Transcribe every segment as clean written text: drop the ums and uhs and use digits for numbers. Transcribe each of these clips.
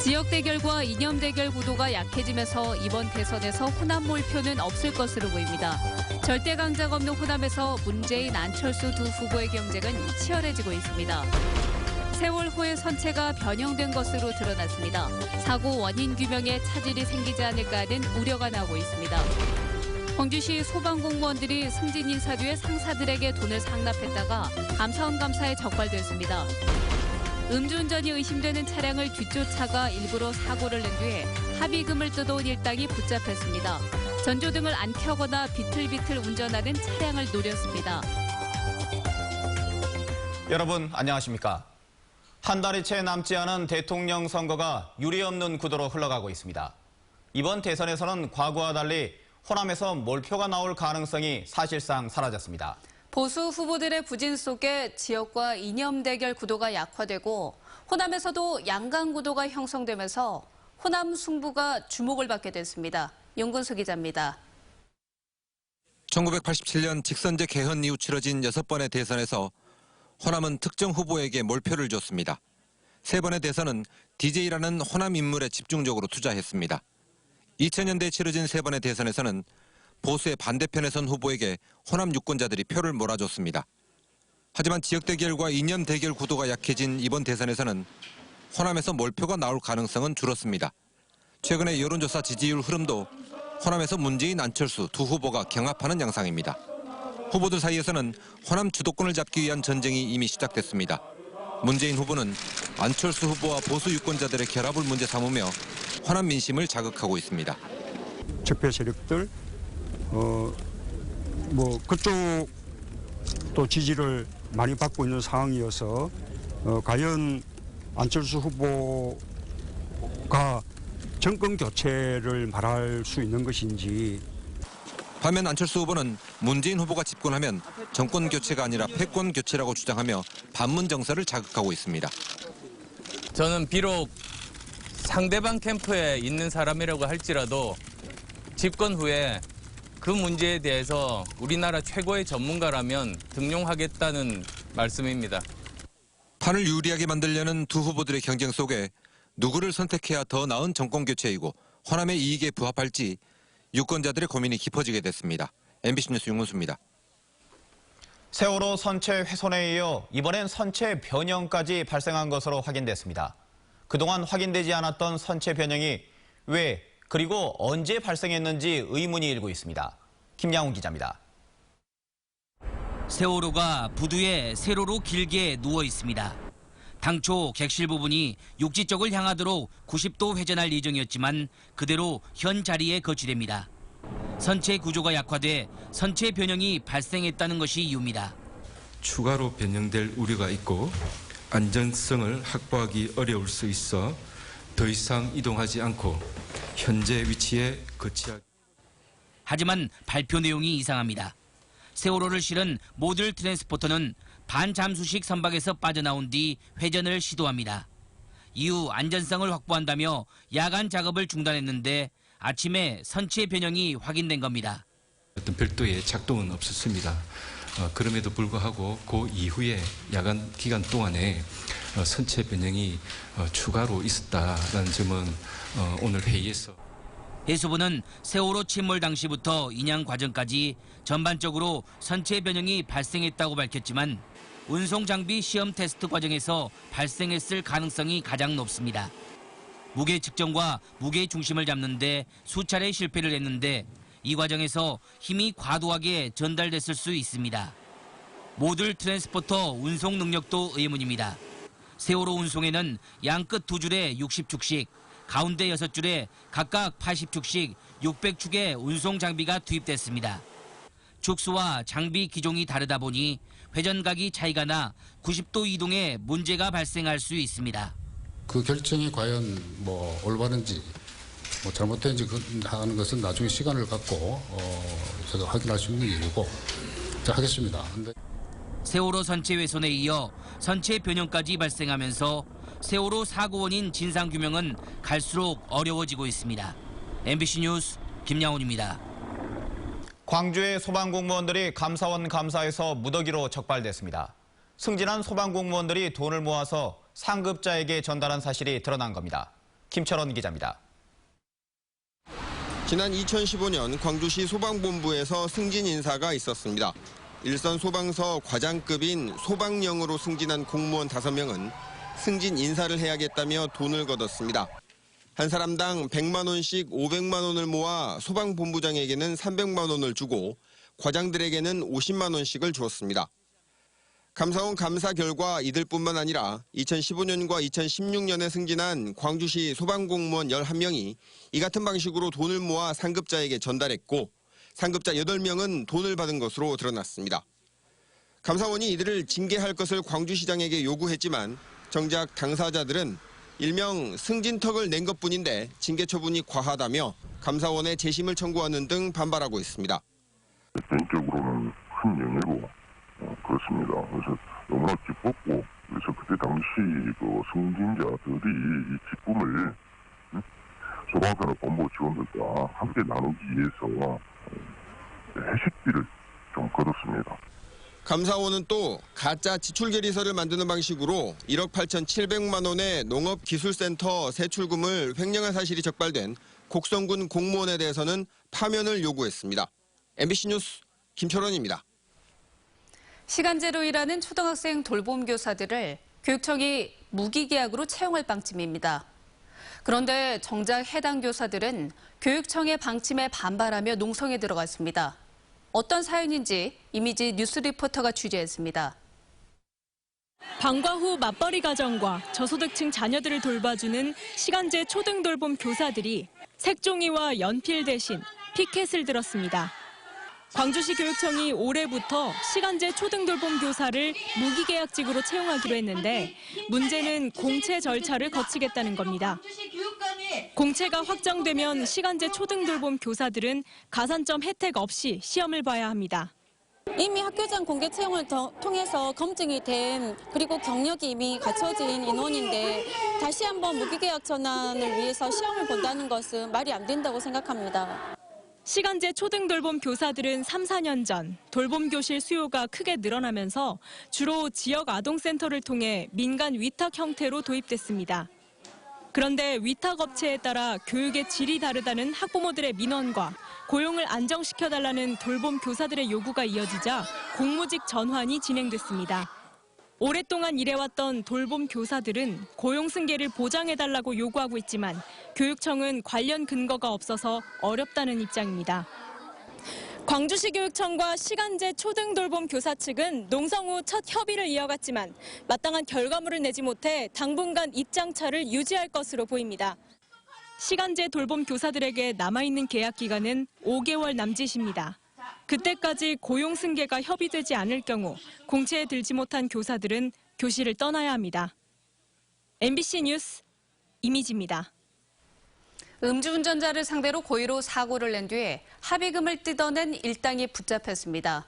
지역 대결과 이념 대결 구도가 약해지면서 이번 대선에서 호남 몰표는 없을 것으로 보입니다. 절대 강자가 없는 호남에서 문재인, 안철수 두 후보의 경쟁은 치열해지고 있습니다. 세월 후의 선체가 변형된 것으로 드러났습니다. 사고 원인 규명에 차질이 생기지 않을까 하는 우려가 나오고 있습니다. 광주시 소방공무원들이 승진인 사료에 상사들에게 돈을 상납했다가 감사원 감사에 적발됐습니다. 음주운전이 의심되는 차량을 뒷쫓아가 일부러 사고를 낸 뒤에 합의금을 뜯어온 일당이 붙잡혔습니다. 전조등을 안 켜거나 비틀비틀 운전하는 차량을 노렸습니다. 여러분 안녕하십니까? 한 달이 채 남지 않은 대통령 선거가 유례없는 구도로 흘러가고 있습니다. 이번 대선에서는 과거와 달리 호남에서 몰표가 나올 가능성이 사실상 사라졌습니다. 보수 후보들의 부진 속에 지역과 이념 대결 구도가 약화되고 호남에서도 양강 구도가 형성되면서 호남 승부가 주목을 받게 됐습니다. 윤근수 기자입니다. 1987년 직선제 개헌 이후 치러진 6번의 대선에서 호남은 특정 후보에게 몰표를 줬습니다. 3번의 대선은 DJ라는 호남 인물에 집중적으로 투자했습니다. 2000년대에 치러진 3번의 대선에서는 보수의 반대편에 선 후보에게 호남 유권자들이 표를 몰아줬습니다. 하지만 지역 대결과 이념 대결 구도가 약해진 이번 대선에서는 호남에서 몰표가 나올 가능성은 줄었습니다. 최근의 여론조사 지지율 흐름도 호남에서 문재인, 안철수 두 후보가 경합하는 양상입니다. 후보들 사이에서는 호남 주도권을 잡기 위한 전쟁이 이미 시작됐습니다. 문재인 후보는 안철수 후보와 보수 유권자들의 결합을 문제 삼으며 호남 민심을 자극하고 있습니다. 적폐 세력들 그쪽 또 지지를 많이 받고 있는 상황이어서 과연 안철수 후보가 정권 교체를 말할 수 있는 것인지. 반면 안철수 후보는 문재인 후보가 집권하면 정권 교체가 아니라 패권 교체라고 주장하며 반문 정서를 자극하고 있습니다. 저는 비록 상대방 캠프에 있는 사람이라고 할지라도 집권 후에 그 문제에 대해서 우리나라 최고의 전문가라면 등용하겠다는 말씀입니다. 판을 유리하게 만들려는 두 후보들의 경쟁 속에 누구를 선택해야 더 나은 정권 교체이고 호남의 이익에 부합할지 유권자들의 고민이 깊어지게 됐습니다. MBC 뉴스 윤근수입니다. 세월호 선체 훼손에 이어 이번엔 선체 변형까지 발생한 것으로 확인됐습니다. 그동안 확인되지 않았던 선체 변형이 왜 그리고 언제 발생했는지 의문이 일고 있습니다. 김양훈 기자입니다. 세월호가 부두에 세로로 길게 누워 있습니다. 당초 객실 부분이 육지 쪽을 향하도록 90도 회전할 예정이었지만 그대로 현 자리에 거치됩니다. 선체 구조가 약화돼 선체 변형이 발생했다는 것이 이유입니다. 추가로 변형될 우려가 있고 안전성을 확보하기 어려울 수 있어 더 이상 이동하지 않고 현재 위치에 거치하기. 하지만 발표 내용이 이상합니다. 세월호를 실은 모듈 트랜스포터는 반잠수식 선박에서 빠져나온 뒤 회전을 시도합니다. 이후 안전성을 확보한다며 야간 작업을 중단했는데 아침에 선체 변형이 확인된 겁니다. 어떤 별도의 작동은 없었습니다. 그럼에도 불구하고 그 이후에 야간 기간 동안에 선체 변형이 추가로 있었다는 점은 오늘 회의에서. 해수부는 세월호 침몰 당시부터 인양 과정까지 전반적으로 선체 변형이 발생했다고 밝혔지만 운송 장비 시험 테스트 과정에서 발생했을 가능성이 가장 높습니다. 무게 측정과 무게 중심을 잡는데 수차례 실패를 했는데 이 과정에서 힘이 과도하게 전달됐을 수 있습니다. 모듈 트랜스포터 운송 능력도 의문입니다. 세월호 운송에는 양끝 2줄에 60축씩, 가운데 6줄에 각각 80축씩 600축의 운송 장비가 투입됐습니다. 축수와 장비 기종이 다르다 보니 회전각이 차이가 나 90도 이동에 문제가 발생할 수 있습니다. 그 결정이 과연 올바른지 잘못된지 하는 것은 나중에 시간을 갖고 제가 확인할 수 있는 일이고 하겠습니다. 세월호 선체 훼손에 이어 선체 변형까지 발생하면서 세월호 사고 원인 진상규명은 갈수록 어려워지고 있습니다. MBC 뉴스 김양훈입니다. 광주의 소방공무원들이 감사원 감사에서 무더기로 적발됐습니다. 승진한 소방공무원들이 돈을 모아서 상급자에게 전달한 사실이 드러난 겁니다. 김철원 기자입니다. 지난 2015년 광주시 소방본부에서 승진 인사가 있었습니다. 일선 소방서 과장급인 소방령으로 승진한 공무원 5명은 승진 인사를 해야겠다며 돈을 걷었습니다. 한 사람당 100만 원씩 500만 원을 모아 소방본부장에게는 300만 원을 주고 과장들에게는 50만 원씩을 주었습니다. 감사원 감사 결과 이들뿐만 아니라 2015년과 2016년에 승진한 광주시 소방공무원 11명이 이 같은 방식으로 돈을 모아 상급자에게 전달했고 상급자 8명은 돈을 받은 것으로 드러났습니다. 감사원이 이들을 징계할 것을 광주시장에게 요구했지만 정작 당사자들은 일명 승진턱을 낸 것뿐인데 징계 처분이 과하다며 감사원에 재심을 청구하는 등 반발하고 있습니다. 개인적으로는 큰 영예로 그렇습니다. 그래서 너무나 기뻤고 그래서 그때 당시 그 승진자들이 이 기쁨을 소방서나 본부 직원들과 함께 나누기 위해서 회식비를 좀 거뒀습니다. 감사원은 또 가짜 지출결의서를 만드는 방식으로 1억 8,700만 원의 농업기술센터 세출금을 횡령한 사실이 적발된 곡성군 공무원에 대해서는 파면을 요구했습니다. MBC 뉴스 김철원입니다. 시간제로 일하는 초등학생 돌봄 교사들을 교육청이 무기계약으로 채용할 방침입니다. 그런데 정작 해당 교사들은 교육청의 방침에 반발하며 농성에 들어갔습니다. 어떤 사연인지 이미지 뉴스 리포터가 취재했습니다. 방과 후 맞벌이 가정과 저소득층 자녀들을 돌봐주는 시간제 초등 돌봄 교사들이 색종이와 연필 대신 피켓을 들었습니다. 광주시 교육청이 올해부터 시간제 초등 돌봄 교사를 무기계약직으로 채용하기로 했는데 문제는 공채 절차를 거치겠다는 겁니다. 공채가 확정되면 시간제 초등 돌봄 교사들은 가산점 혜택 없이 시험을 봐야 합니다. 이미 학교장 공개 채용을 통해서 검증이 된 그리고 경력이 이미 갖춰진 인원인데 다시 한번 무기계약 전환을 위해서 시험을 본다는 것은 말이 안 된다고 생각합니다. 시간제 초등 돌봄 교사들은 3, 4년 전 돌봄 교실 수요가 크게 늘어나면서 주로 지역 아동센터를 통해 민간 위탁 형태로 도입됐습니다. 그런데 위탁 업체에 따라 교육의 질이 다르다는 학부모들의 민원과 고용을 안정시켜달라는 돌봄 교사들의 요구가 이어지자 공무직 전환이 진행됐습니다. 오랫동안 일해왔던 돌봄 교사들은 고용 승계를 보장해달라고 요구하고 있지만 교육청은 관련 근거가 없어서 어렵다는 입장입니다. 광주시 교육청과 시간제 초등 돌봄 교사 측은 농성 후 첫 협의를 이어갔지만 마땅한 결과물을 내지 못해 당분간 입장차를 유지할 것으로 보입니다. 시간제 돌봄 교사들에게 남아있는 계약 기간은 5개월 남짓입니다. 그때까지 고용 승계가 협의되지 않을 경우 공채에 들지 못한 교사들은 교실을 떠나야 합니다. MBC 뉴스 이미지입니다. 음주운전자를 상대로 고의로 사고를 낸 뒤에 합의금을 뜯어낸 일당이 붙잡혔습니다.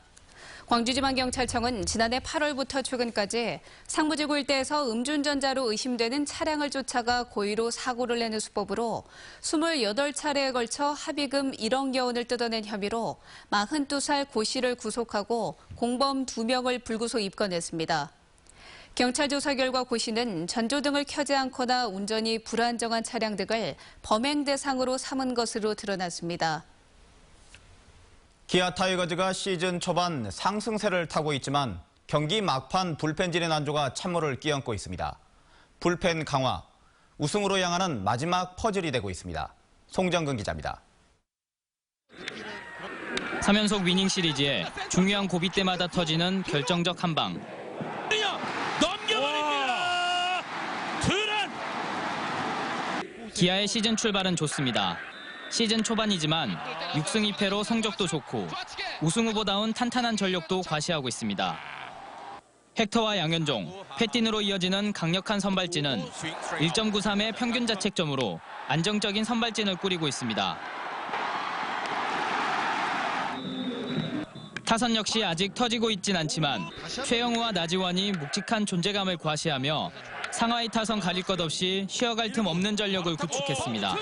광주지방경찰청은 지난해 8월부터 최근까지 상무지구 일대에서 음주운전자로 의심되는 차량을 쫓아가 고의로 사고를 내는 수법으로 28차례에 걸쳐 합의금 1억여 원을 뜯어낸 혐의로 42살 고 씨를 구속하고 공범 2명을 불구속 입건했습니다. 경찰 조사 결과 고 씨는 전조등을 켜지 않거나 운전이 불안정한 차량 등을 범행 대상으로 삼은 것으로 드러났습니다. 기아 타이거즈가 시즌 초반 상승세를 타고 있지만 경기 막판 불펜진의 난조가 찬물을 끼얹고 있습니다. 불펜 강화, 우승으로 향하는 마지막 퍼즐이 되고 있습니다. 송정근 기자입니다. 3연속 위닝 시리즈에 중요한 고비 때마다 터지는 결정적 한 방. 넘겨버립니다. 투런. 기아의 시즌 출발은 좋습니다. 시즌 초반이지만 6승 2패로 성적도 좋고 우승 후보다운 탄탄한 전력도 과시하고 있습니다. 헥터와 양현종, 패틴으로 이어지는 강력한 선발진은 1.93의 평균 자책점으로 안정적인 선발진을 꾸리고 있습니다. 타선 역시 아직 터지고 있진 않지만 최영우와 나지완이 묵직한 존재감을 과시하며 상하이 타선 가릴 것 없이 쉬어갈 틈 없는 전력을 구축했습니다.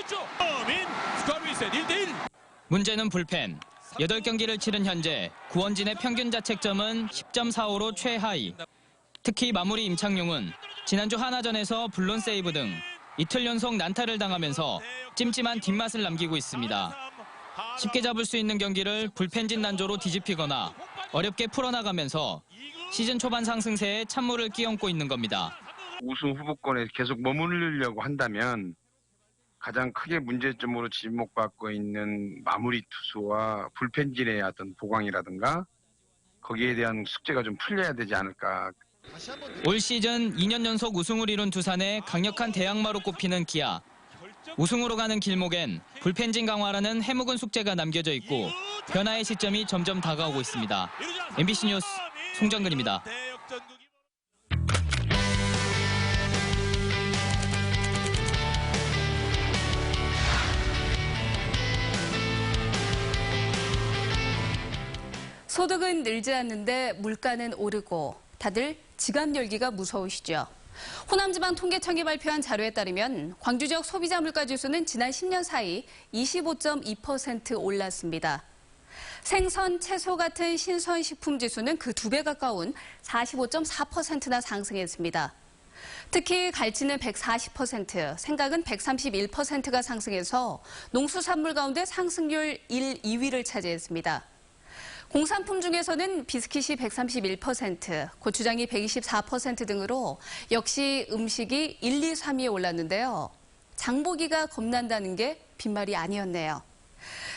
문제는 불펜. 8경기를 치른 현재 구원진의 평균 자책점은 10.45로 최하위. 특히 마무리 임창용은 지난주 하나전에서 블론 세이브 등 이틀 연속 난타를 당하면서 찜찜한 뒷맛을 남기고 있습니다. 쉽게 잡을 수 있는 경기를 불펜진 난조로 뒤집히거나 어렵게 풀어나가면서 시즌 초반 상승세에 찬물을 끼얹고 있는 겁니다. 우승 후보권에 계속 머무르려고 한다면 가장 크게 문제점으로 지목받고 있는 마무리 투수와 불펜진의 어떤 보강이라든가 거기에 대한 숙제가 좀 풀려야 되지 않을까. 올 시즌 2년 연속 우승을 이룬 두산의 강력한 대항마로 꼽히는 기아. 우승으로 가는 길목엔 불펜진 강화라는 해묵은 숙제가 남겨져 있고 변화의 시점이 점점 다가오고 있습니다. MBC 뉴스 송정근입니다. 소득은 늘지 않는데 물가는 오르고 다들 지갑 열기가 무서우시죠. 호남지방통계청이 발표한 자료에 따르면 광주 지역 소비자 물가 지수는 지난 10년 사이 25.2% 올랐습니다. 생선, 채소 같은 신선식품 지수는 그 2배 가까운 45.4%나 상승했습니다. 특히 갈치는 140%, 생각은 131%가 상승해서 농수산물 가운데 상승률 1, 2위를 차지했습니다. 공산품 중에서는 비스킷이 131%, 고추장이 124% 등으로 역시 음식이 1, 2, 3위에 올랐는데요. 장보기가 겁난다는 게 빈말이 아니었네요.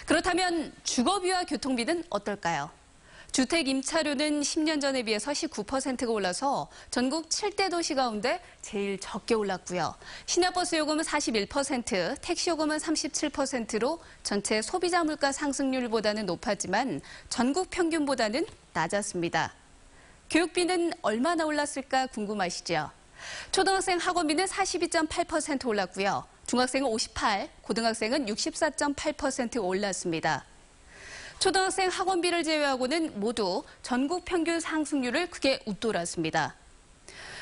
그렇다면 주거비와 교통비는 어떨까요? 주택 임차료는 10년 전에 비해서 19%가 올라서 전국 7대 도시 가운데 제일 적게 올랐고요. 시내버스 요금은 41%, 택시 요금은 37%로 전체 소비자 물가 상승률보다는 높았지만 전국 평균보다는 낮았습니다. 교육비는 얼마나 올랐을까 궁금하시죠? 초등학생 학원비는 42.8% 올랐고요. 중학생은 58%, 고등학생은 64.8% 올랐습니다. 초등학생 학원비를 제외하고는 모두 전국 평균 상승률을 크게 웃돌았습니다.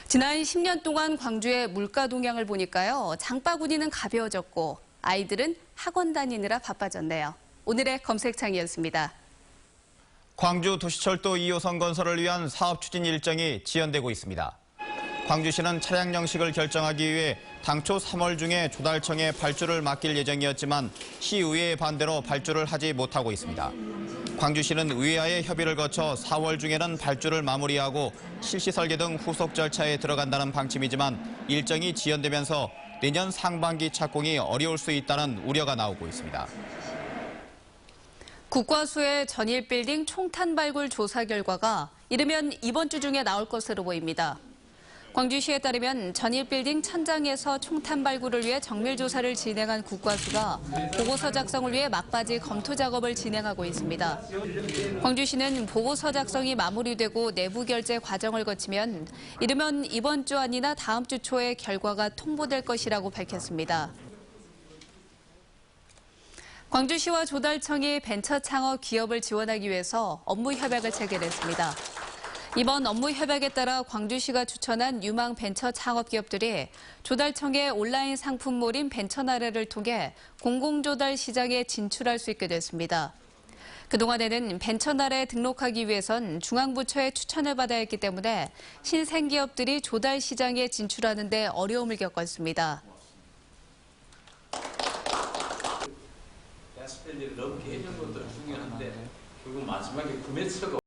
지난 10년 동안 광주의 물가 동향을 보니까요. 장바구니는 가벼워졌고 아이들은 학원 다니느라 바빠졌네요. 오늘의 검색창이었습니다. 광주 도시철도 2호선 건설을 위한 사업 추진 일정이 지연되고 있습니다. 광주시는 차량 양식을 결정하기 위해 당초 3월 중에 조달청에 발주를 맡길 예정이었지만 시의회의 반대로 발주를 하지 못하고 있습니다. 광주시는 의회와의 협의를 거쳐 4월 중에는 발주를 마무리하고 실시 설계 등 후속 절차에 들어간다는 방침이지만 일정이 지연되면서 내년 상반기 착공이 어려울 수 있다는 우려가 나오고 있습니다. 국과수의 전일빌딩 총탄 발굴 조사 결과가 이르면 이번 주 중에 나올 것으로 보입니다. 광주시에 따르면 전일빌딩 천장에서 총탄 발굴을 위해 정밀조사를 진행한 국과수가 보고서 작성을 위해 막바지 검토 작업을 진행하고 있습니다. 광주시는 보고서 작성이 마무리되고 내부 결재 과정을 거치면 이르면 이번 주 안이나 다음 주 초에 결과가 통보될 것이라고 밝혔습니다. 광주시와 조달청이 벤처 창업 기업을 지원하기 위해서 업무 협약을 체결했습니다. 이번 업무 협약에 따라 광주시가 추천한 유망 벤처 창업 기업들이 조달청의 온라인 상품몰인 벤처나래를 통해 공공조달 시장에 진출할 수 있게 됐습니다. 그동안에는 벤처나래에 등록하기 위해선 중앙부처의 추천을 받아야 했기 때문에 신생기업들이 조달 시장에 진출하는 데 어려움을 겪었습니다. 스펠리를 넘게 해주는 것도 중요한데 결국 마지막에 구매처가